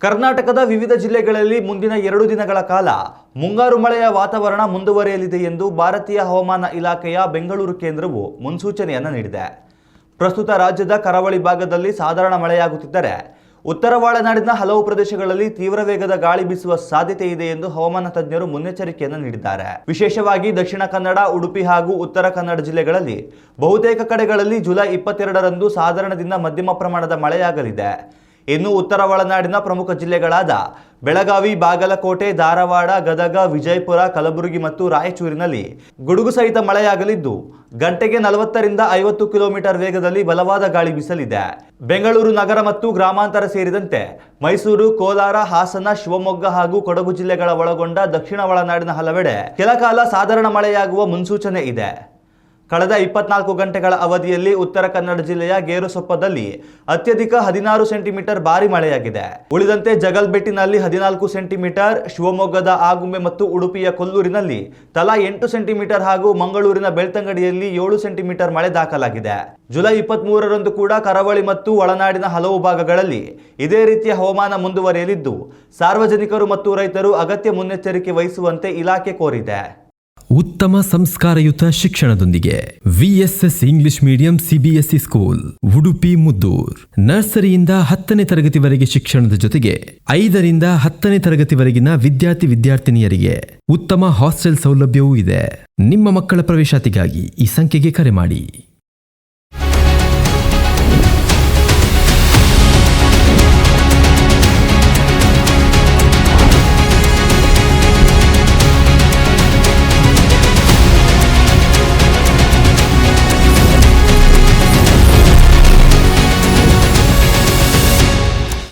ಕರ್ನಾಟಕದ ವಿವಿಧ ಜಿಲ್ಲೆಗಳಲ್ಲಿ ಮುಂದಿನ 2 ದಿನಗಳ ಕಾಲ ಮುಂಗಾರು ಮಳೆಯ ವಾತಾವರಣ ಮುಂದುವರಿಯಲಿದೆ ಎಂದು ಭಾರತೀಯ ಹವಾಮಾನ ಇಲಾಖೆಯ ಬೆಂಗಳೂರು ಕೇಂದ್ರವು ಮುನ್ಸೂಚನೆಯನ್ನು ನೀಡಿದೆ. ಪ್ರಸ್ತುತ ರಾಜ್ಯದ ಕರಾವಳಿ ಭಾಗದಲ್ಲಿ ಸಾಧಾರಣ ಮಳೆಯಾಗುತ್ತಿದ್ದರೆ ಉತ್ತರ ಒಳನಾಡಿನ ಹಲವು ಪ್ರದೇಶಗಳಲ್ಲಿ ತೀವ್ರ ವೇಗದ ಗಾಳಿ ಬೀಸುವ ಸಾಧ್ಯತೆ ಇದೆ ಎಂದು ಹವಾಮಾನ ತಜ್ಞರು ಮುನ್ನೆಚ್ಚರಿಕೆಯನ್ನು ನೀಡಿದ್ದಾರೆ. ವಿಶೇಷವಾಗಿ ದಕ್ಷಿಣ ಕನ್ನಡ, ಉಡುಪಿ ಹಾಗೂ ಉತ್ತರ ಕನ್ನಡ ಜಿಲ್ಲೆಗಳಲ್ಲಿ ಬಹುತೇಕ ಕಡೆಗಳಲ್ಲಿ ಜುಲೈ 22ರಂದು ಸಾಧಾರಣದಿಂದ ಮಧ್ಯಮ ಪ್ರಮಾಣದ ಮಳೆಯಾಗಲಿದೆ. ಇನ್ನು ಉತ್ತರ ಒಳನಾಡಿನ ಪ್ರಮುಖ ಜಿಲ್ಲೆಗಳಾದ ಬೆಳಗಾವಿ, ಬಾಗಲಕೋಟೆ, ಧಾರವಾಡ, ಗದಗ, ವಿಜಯಪುರ, ಕಲಬುರಗಿ ಮತ್ತು ರಾಯಚೂರಿನಲ್ಲಿ ಗುಡುಗು ಸಹಿತ ಮಳೆಯಾಗಲಿದ್ದು ಗಂಟೆಗೆ 40ರಿಂದ 50 ಕಿಲೋಮೀಟರ್ ವೇಗದಲ್ಲಿ ಬಲವಾದ ಗಾಳಿ ಬೀಸಲಿದೆ. ಬೆಂಗಳೂರು ನಗರ ಮತ್ತು ಗ್ರಾಮಾಂತರ ಸೇರಿದಂತೆ ಮೈಸೂರು, ಕೋಲಾರ, ಹಾಸನ, ಶಿವಮೊಗ್ಗ ಹಾಗೂ ಕೊಡಗು ಜಿಲ್ಲೆಗಳ ಒಳಗೊಂಡ ದಕ್ಷಿಣ ಒಳನಾಡಿನ ಹಲವೆಡೆ ಕೆಲಕಾಲ ಸಾಧಾರಣ ಮಳೆಯಾಗುವ ಮುನ್ಸೂಚನೆ ಇದೆ. ಕಳೆದ 24 ಗಂಟೆಗಳ ಅವಧಿಯಲ್ಲಿ ಉತ್ತರ ಕನ್ನಡ ಜಿಲ್ಲೆಯ ಗೇರುಸೊಪ್ಪದಲ್ಲಿ ಅತ್ಯಧಿಕ 16 ಸೆಂಟಿಮೀಟರ್ ಭಾರಿ ಮಳೆಯಾಗಿದೆ. ಉಳಿದಂತೆ ಜಗಲ್ಬೆಟ್ಟಿನಲ್ಲಿ 14 ಸೆಂಟಿಮೀಟರ್, ಶಿವಮೊಗ್ಗದ ಆಗುಂಬೆ ಮತ್ತು ಉಡುಪಿಯ ಕೊಲ್ಲೂರಿನಲ್ಲಿ ತಲಾ 8 ಸೆಂಟಿಮೀಟರ್ ಹಾಗೂ ಮಂಗಳೂರಿನ ಬೆಳ್ತಂಗಡಿಯಲ್ಲಿ 7 ಸೆಂಟಿಮೀಟರ್ ಮಳೆ ದಾಖಲಾಗಿದೆ. ಜುಲೈ 23ರಂದು ಕೂಡ ಕರಾವಳಿ ಮತ್ತು ಒಳನಾಡಿನ ಹಲವು ಭಾಗಗಳಲ್ಲಿ ಇದೇ ರೀತಿಯ ಹವಾಮಾನ ಮುಂದುವರಿಯಲಿದ್ದು ಸಾರ್ವಜನಿಕರು ಮತ್ತು ರೈತರು ಅಗತ್ಯ ಮುನ್ನೆಚ್ಚರಿಕೆ ವಹಿಸುವಂತೆ ಇಲಾಖೆ ಕೋರಿದೆ. ಉತ್ತಮ ಸಂಸ್ಕಾರಯುತ ಶಿಕ್ಷಣದೊಂದಿಗೆ VSS English medium CBSE school Udupi Muddur. ನರ್ಸರಿಯಿಂದ 10ನೇ ತರಗತಿವರೆಗೆ ಶಿಕ್ಷಣದ ಜೊತೆಗೆ 5ರಿಂದ 10ನೇ ತರಗತಿವರೆಗಿನ ವಿದ್ಯಾರ್ಥಿನಿಯರಿಗೆ ಉತ್ತಮ ಹಾಸ್ಟೆಲ್ ಸೌಲಭ್ಯವೂ ಇದೆ. ನಿಮ್ಮ ಮಕ್ಕಳ ಪ್ರವೇಶಾತಿಗಾಗಿ ಈ ಸಂಖ್ಯೆಗೆ ಕರೆ ಮಾಡಿ.